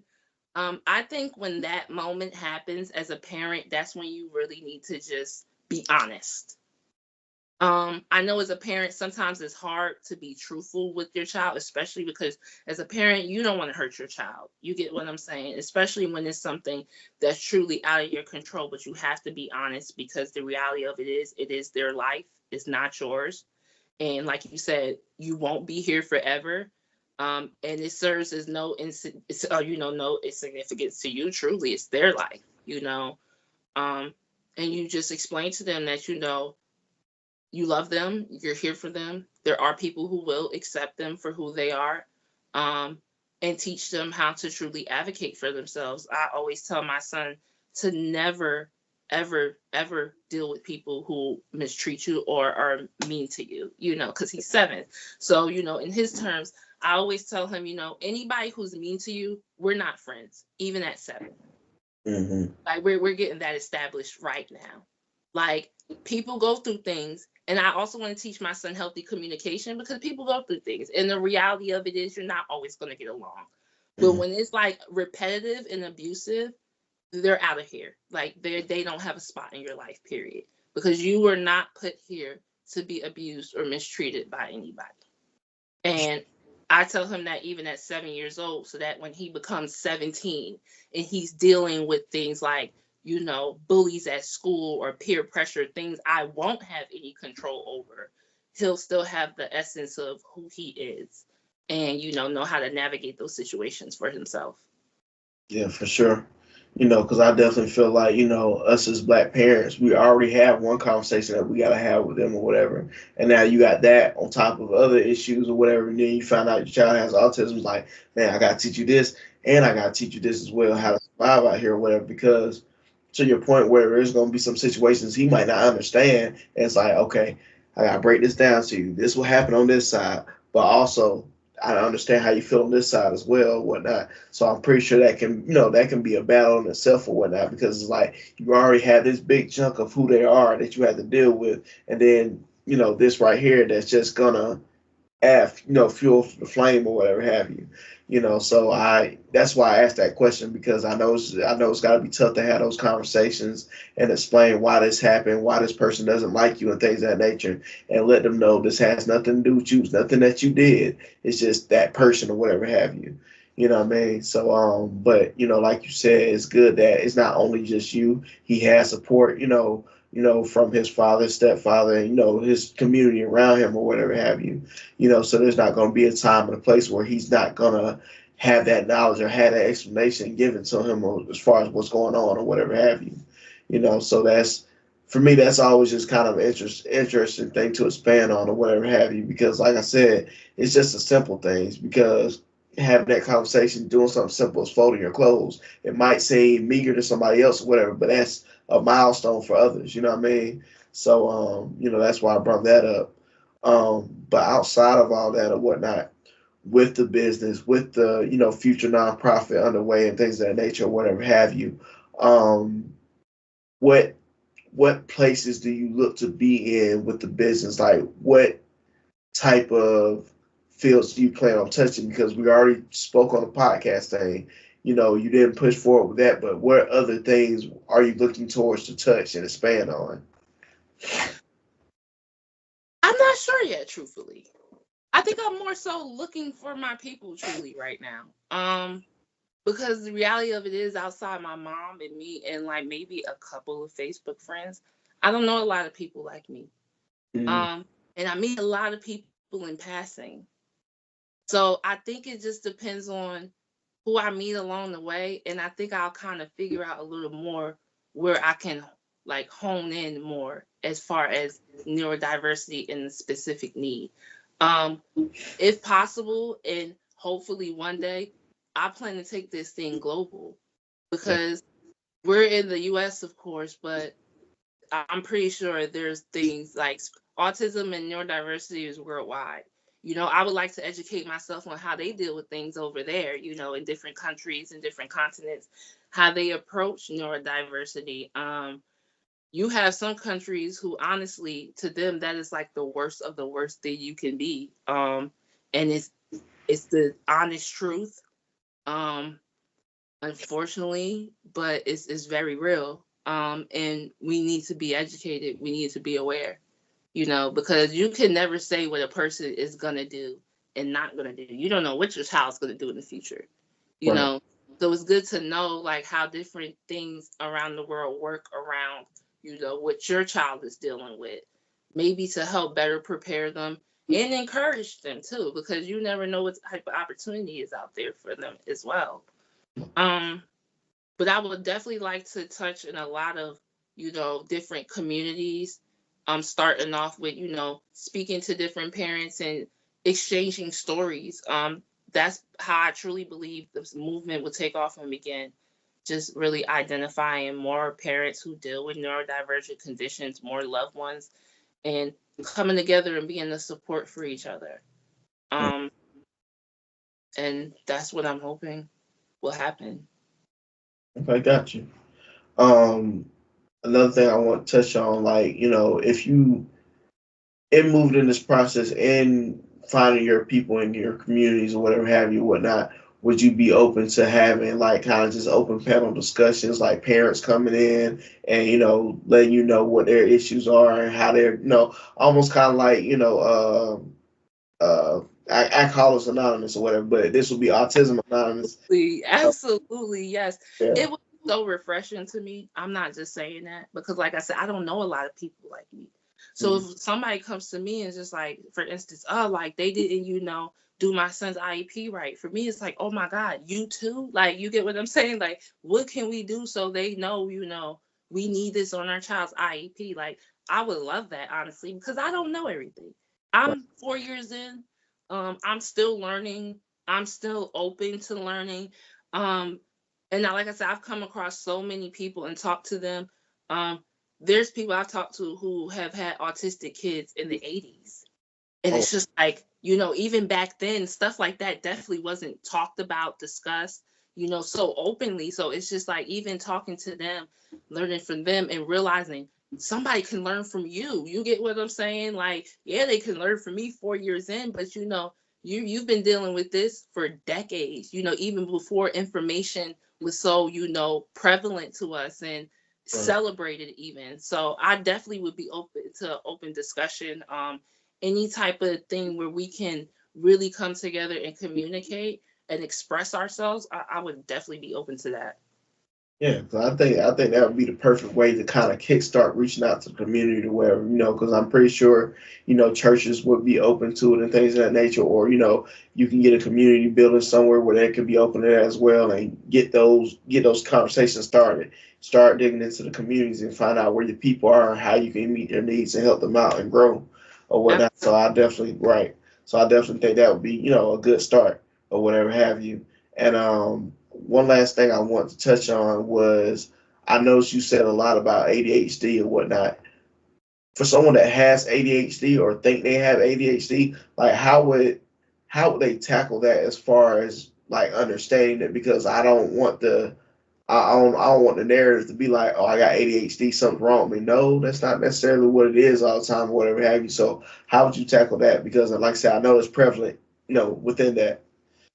I think when that moment happens as a parent, that's when you really need to just be honest. I know as a parent, sometimes it's hard to be truthful with your child, especially because as a parent, you don't want to hurt your child. You get what I'm saying? Especially when it's something that's truly out of your control, but you have to be honest because the reality of it is their life. It's not yours. And like you said, you won't be here forever. And it serves as no insignificance to you. Truly, it's their life. And you just explain to them that, you love them, you're here for them. There are people who will accept them for who they are, and teach them how to truly advocate for themselves. I always tell my son to never, ever, ever deal with people who mistreat you or are mean to you, because he's 7. So, in his terms, I always tell him, anybody who's mean to you, we're not friends, even at 7. Like we're getting that established right now. Like, people go through things. And I also want to teach my son healthy communication because people go through things. And the reality of it is you're not always going to get along. But when it's like repetitive and abusive, they're out of here. Like they don't have a spot in your life, period. Because you were not put here to be abused or mistreated by anybody. And I tell him that even at 7 years old, so that when he becomes 17 and he's dealing with things like, bullies at school or peer pressure, things I won't have any control over, he'll still have the essence of who he is and, know how to navigate those situations for himself. Yeah, for sure. Because I definitely feel like, us as Black parents, we already have one conversation that we got to have with them or whatever. And now you got that on top of other issues or whatever. And then you find out your child has autism. It's like, man, I got to teach you this and I got to teach you this as well, how to survive out here or whatever. Because to your point where there's going to be some situations he might not understand. And it's like, okay, I got to break this down to you. This will happen on this side. But also, I understand how you feel on this side as well, whatnot. So I'm pretty sure that can be a battle in itself or whatnot, because it's like you already have this big chunk of who they are that you have to deal with, and then this right here that's just gonna add fuel for the flame or whatever have you. So that's why I asked that question, because I know it's got to be tough to have those conversations and explain why this happened, why this person doesn't like you and things of that nature, and let them know this has nothing to do with you. It's nothing that you did. It's just that person or whatever have you. You know what I mean? So, but like you said, it's good that it's not only just you. He has support, from his father, stepfather, and, his community around him or whatever have you. So there's not going to be a time and a place where he's not going to have that knowledge or have that explanation given to him as far as what's going on or whatever have you. So for me, that's always just kind of interesting thing to expand on or whatever have you, because like I said, it's just the simple things, because having that conversation, doing something simple as folding your clothes, it might seem meager to somebody else or whatever, but that's a milestone for others, you know what I mean? So, that's why I brought that up. But outside of all that or whatnot, with the business, with the, future nonprofit underway and things of that nature or whatever have you, what places do you look to be in with the business? Like what type of fields you plan on touching? Because we already spoke on the podcast saying, you didn't push forward with that, but what other things are you looking towards to touch and expand on? I'm not sure yet, truthfully. I think I'm more so looking for my people truly right now. Because the reality of it is outside my mom and me and like maybe a couple of Facebook friends, I don't know a lot of people like me. Mm, Um, and I meet a lot of people in passing. So I think it just depends on who I meet along the way, and I think I'll kind of figure out a little more where I can like hone in more as far as neurodiversity and the specific need. Um, if possible, and hopefully one day, I plan to take this thing global yeah, because we're in the US, of course, but I'm pretty sure there's things like autism and neurodiversity is worldwide. I would like to educate myself on how they deal with things over there, in different countries and different continents, how they approach neurodiversity. You have some countries who honestly, to them, that is like the worst of the worst thing you can be. And it's the honest truth. Um, Unfortunately, but it's very real. And we need to be educated. We need to be aware, because you can never say what a person is gonna do and not gonna do. You don't know what your child's gonna do in the future, you right. know. So it's good to know like how different things around the world work around, what your child is dealing with, maybe to help better prepare them and encourage them too, because you never know what type of opportunity is out there for them as well. Um, but I would definitely like to touch in a lot of, different communities. Starting off with, speaking to different parents and exchanging stories. That's how I truly believe this movement will take off and begin. Just really identifying more parents who deal with neurodivergent conditions, more loved ones, and coming together and being the support for each other. Mm, Um, and that's what I'm hoping will happen. okay, got you. Um, Another thing I want to touch on, like, if you moved in this process and finding your people in your communities or whatever have you, whatnot, would you be open to having like kind of just open panel discussions, like parents coming in and letting you know what their issues are and how they're almost kind of like Alcoholics Anonymous or whatever, but this will be Autism Anonymous. Absolutely, yes. Yeah. It was so refreshing to me. I'm not just saying that because, like I said, I don't know a lot of people like me. So Mm, if somebody comes to me and just like, for instance, oh, like they didn't, do my son's IEP right. For me, it's like, oh my God, you too? Like, you get what I'm saying? Like, what can we do so they know, we need this on our child's IEP? Like, I would love that, honestly, because I don't know everything. right. I'm 4 years in. I'm still learning. I'm still open to learning. Um, and now, like I said, I've come across so many people and talked to them. Um, there's people I've talked to who have had autistic kids in the 80s. And Oh, it's just like, even back then, stuff like that definitely wasn't talked about, discussed, so openly. So it's just like, even talking to them, learning from them, and realizing somebody can learn from you. You get what I'm saying? Like, yeah, they can learn from me 4 years in, but you've been dealing with this for decades, even before information was so, prevalent to us and right. celebrated even. So I definitely would be open to open discussion. Any type of thing where we can really come together and communicate and express ourselves, I would definitely be open to that. Yeah, 'cause I think that would be the perfect way to kind of kickstart reaching out to the community to where because I'm pretty sure churches would be open to it and things of that nature, or you can get a community building somewhere where they could be open to that as well and get those conversations started. Start digging into the communities and find out where your people are and how you can meet their needs and help them out and grow or whatnot. So I definitely right. So I definitely think that would be a good start or whatever have you. And one last thing I want to touch on was I noticed you said a lot about ADHD and whatnot. For someone that has ADHD or think they have ADHD, like how would they tackle that as far as like understanding it? Because I don't want I don't want the narrative to be like, oh, I got ADHD, something wrong with me. No, that's not necessarily what it is all the time, or whatever have you. So how would you tackle that? Because like I said, I know it's prevalent, within that.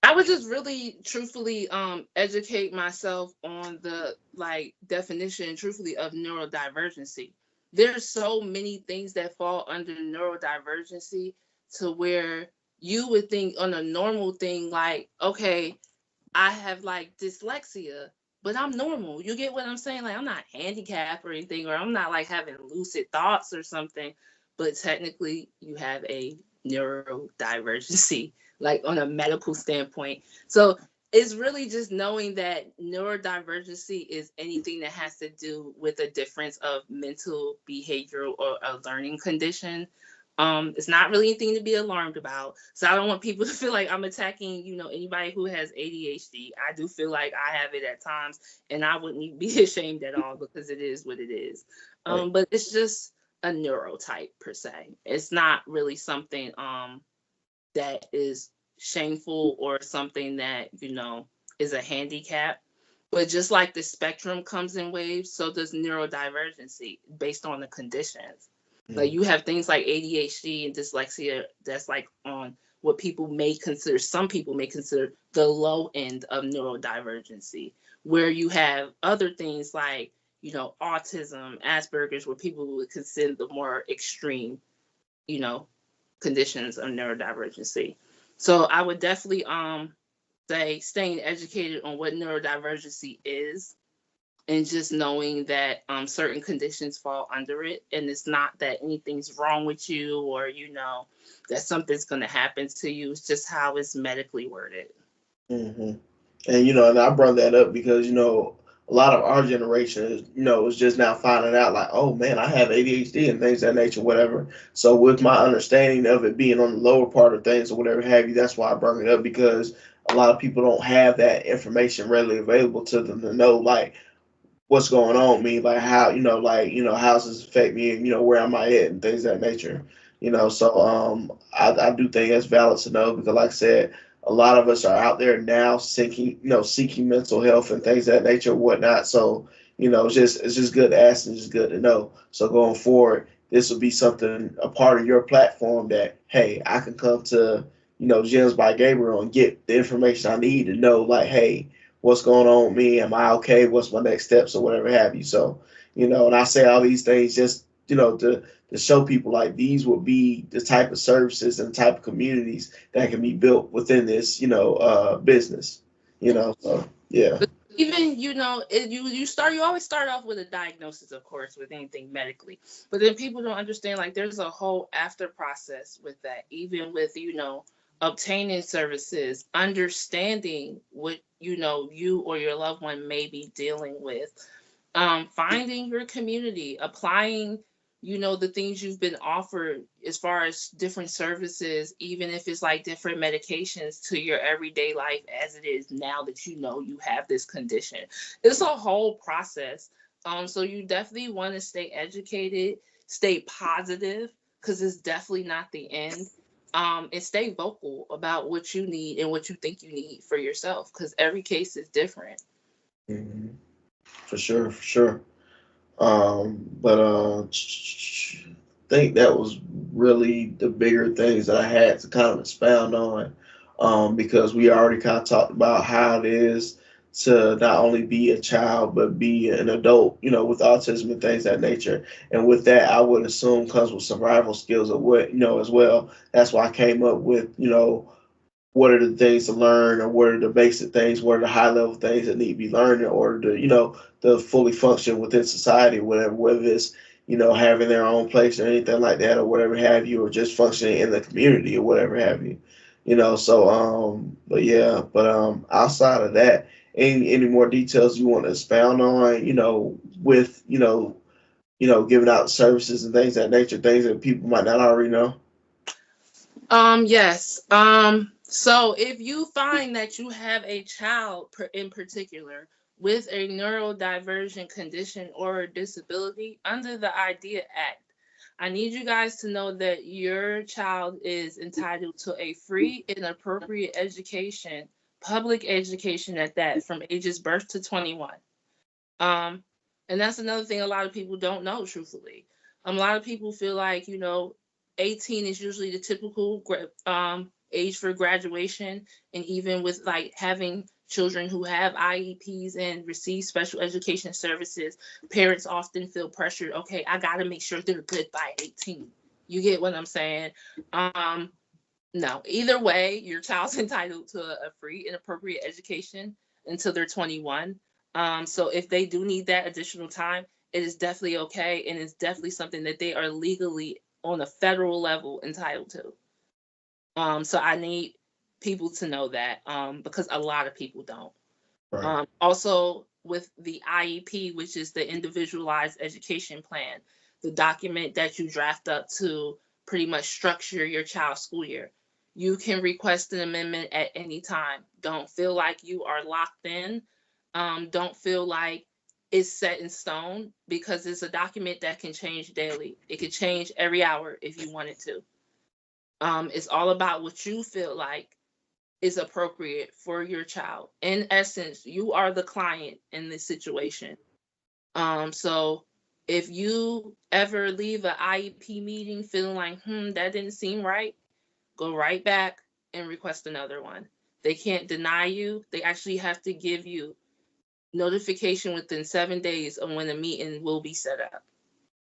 I would just really truthfully educate myself on the like definition truthfully of neurodivergency. There's so many things that fall under neurodivergency to where you would think on a normal thing like, okay, I have like dyslexia, but I'm normal. You get what I'm saying? Like I'm not handicapped or anything, or I'm not like having lucid thoughts or something. But technically, you have a neurodivergency, like on a medical standpoint. So it's really just knowing that neurodivergency is anything that has to do with a difference of mental, behavioral, or a learning condition. It's not really anything to be alarmed about. So I don't want people to feel like I'm attacking, anybody who has ADHD. I do feel like I have it at times, and I wouldn't be ashamed at all because it is what it is. Right. But it's just a neurotype per se. It's not really something that is shameful or something that, is a handicap. But just like the spectrum comes in waves, so does neurodivergency based on the conditions. Like you have things like ADHD and dyslexia that's like on what some people may consider the low end of neurodivergency, where you have other things like, autism, Asperger's, where people would consider the more extreme, you know, conditions of neurodivergency. So I would definitely say staying educated on what neurodivergency is and just knowing that certain conditions fall under it, and it's not that anything's wrong with you or that something's going to happen to you. It's just how it's medically worded. hmm And and I brought that up because a lot of our generation is just now finding out like, oh man, I have ADHD and things of that nature, whatever. So with my understanding of it being on the lower part of things or whatever have you, that's why I brought it up, because a lot of people don't have that information readily available to them to know like what's going on with me, like how how does this affect me, and where am I at and things of that nature. So I do think it's valid to know, because like I said, a lot of us are out there now seeking mental health and things of that nature and whatnot. So it's just good to ask and it's just good to know. So going forward, this will be something, a part of your platform, that hey, I can come to Gems by Gabriel and get the information I need to know like, hey, what's going on with me? Am I okay? What's my next steps or whatever have you? So, and I say all these things just, to show people like these will be the type of services and type of communities that can be built within this, business, so yeah. But even you always start off with a diagnosis, of course, with anything medically, but then people don't understand like there's a whole after process with that, even with obtaining services, understanding what you or your loved one may be dealing with, finding your community, applying the things you've been offered as far as different services, even if it's like different medications, to your everyday life as it is now that you have this condition. It's a whole process. So you definitely want to stay educated, stay positive, because it's definitely not the end. And stay vocal about what you need and what you think you need for yourself, because every case is different. hmm For sure, for sure. But I think that was really the bigger things that I had to kind of expound on, because we already kind of talked about how it is to not only be a child but be an adult, with autism and things of that nature. And with that, I would assume comes with survival skills of what, as well. That's why I came up with, what are the things to learn, or what are the basic things, what are the high level things that need to be learned in order to, to fully function within society, whatever, whether it's, having their own place or anything like that, or whatever have you, or just functioning in the community or whatever have you. So but yeah, but outside of that, any more details you want to expound on, with, giving out services and things of that nature, things that people might not already know. Yes. So if you find that you have a child in particular with a neurodivergent condition or disability under the IDEA Act, I need you guys to know that your child is entitled to a free and appropriate education, public education at that, from ages birth to 21. And that's another thing a lot of people don't know, truthfully. A lot of people feel like, 18 is usually the typical age for graduation. And even with like having children who have IEPs and receive special education services, parents often feel pressured. Okay, I got to make sure they're good by 18. You get what I'm saying? No, either way, your child's entitled to a free and appropriate education until they're 21. So if they do need that additional time, it is definitely okay, and it's definitely something that they are legally on a federal level entitled to. So I need people to know that, because a lot of people don't. Right. Also, with the IEP, which is the Individualized Education Plan, the document that you draft up to pretty much structure your child's school year, you can request an amendment at any time. Don't feel like you are locked in. Don't feel like it's set in stone, because it's a document that can change daily. It could change every hour if you wanted to. It's all about what you feel like is appropriate for your child. In essence, you are the client in this situation. So if you ever leave an IEP meeting feeling like, that didn't seem right, go right back and request another one. They can't deny you. They actually have to give you notification within 7 days of when the meeting will be set up.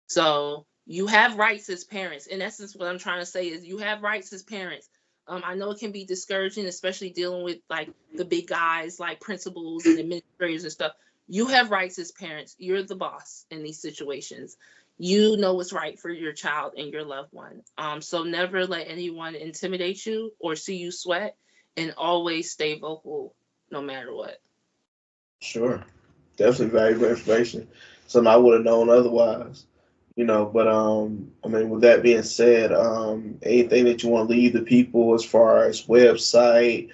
So you have rights as parents. In essence, what I'm trying to say is you have rights as parents. I know it can be discouraging, especially dealing with like the big guys like principals and administrators and stuff. You have rights as parents. You're the boss in these situations. You know what's right for your child and your loved one. So never let anyone intimidate you or see you sweat, and always stay vocal no matter what. Sure. Definitely valuable information. Something I would have known otherwise. But I mean, with that being said, anything that you want to leave the people as far as website,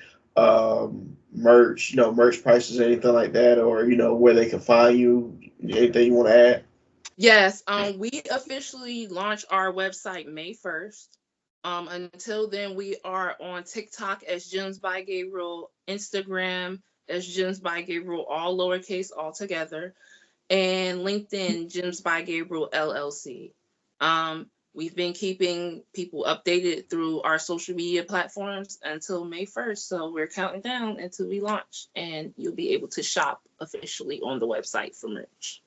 merch, merch prices, anything like that, or where they can find you, anything you want to add? Yes, we officially launched our website May 1st. Until then, we are on TikTok as Gems by Gabriel, Instagram as Gems by Gabriel, all lowercase, all together, and LinkedIn, Gems by Gabriel LLC. We've been keeping people updated through our social media platforms until May 1st. So we're counting down until we launch, and you'll be able to shop officially on the website for merch.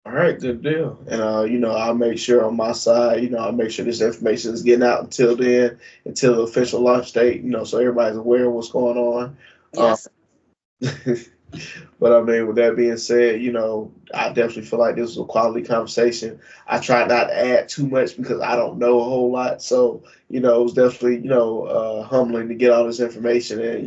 All right, good deal. And I'll make sure on my side, I'll make sure this information is getting out until then, until the official launch date, so everybody's aware of what's going on. Yes. But I mean, with that being said, I definitely feel like this was a quality conversation. I try not to add too much because I don't know a whole lot. So, it was definitely, humbling to get all this information and,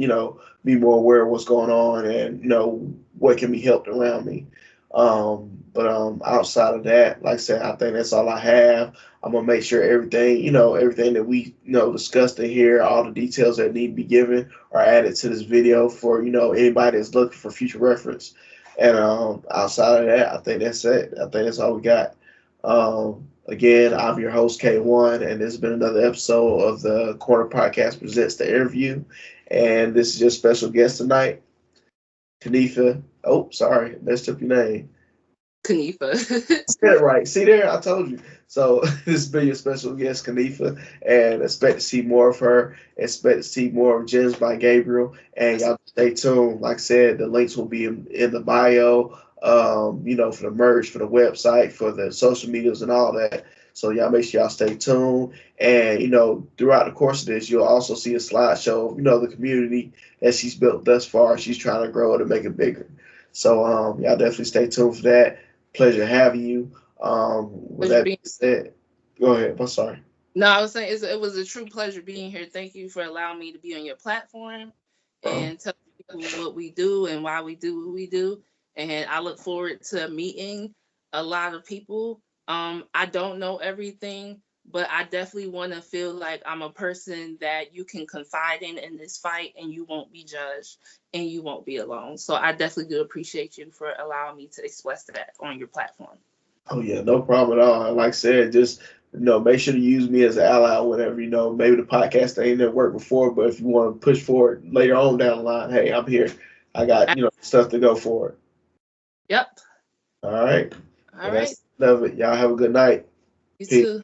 be more aware of what's going on and, what can be helped around me. But outside of that, like I said, I think that's all I have. I'm gonna make sure everything that we discussed in here, all the details that need to be given are added to this video for anybody that's looking for future reference. And outside of that, I think that's it. I think that's all we got. Again, I'm your host K1, and this has been another episode of the Corner Podcast presents the interview. And this is your special guest tonight, Kinifha. Oh, sorry, messed up your name. Kinifha. Said it right. See there, I told you. So this has been your special guest, Kinifha, and expect to see more of her. Expect to see more of Gems by Gabriel, and y'all stay tuned. Like I said, the links will be in the bio. For the merch, for the website, for the social medias, and all that. So y'all make sure y'all stay tuned. And throughout the course of this, you'll also see a slideshow of the community that she's built thus far. She's trying to grow it and make it bigger. So y'all definitely stay tuned for that. Pleasure having you. With that being said, go ahead. I'm sorry. No, I was saying it was a true pleasure being here. Thank you for allowing me to be on your platform and tell people what we do and why we do what we do. And I look forward to meeting a lot of people. I don't know everything, but I definitely want to feel like I'm a person that you can confide in this fight, and you won't be judged and you won't be alone. So I definitely do appreciate you for allowing me to express that on your platform. Oh yeah, no problem at all. Like I said, just make sure to use me as an ally whenever maybe the podcast ain't never worked before, but if you want to push forward later on down the line, hey, I'm here. I got stuff to go for it. Yep. All right. All And right. that's love it. Y'all have a good night. You Peace. too.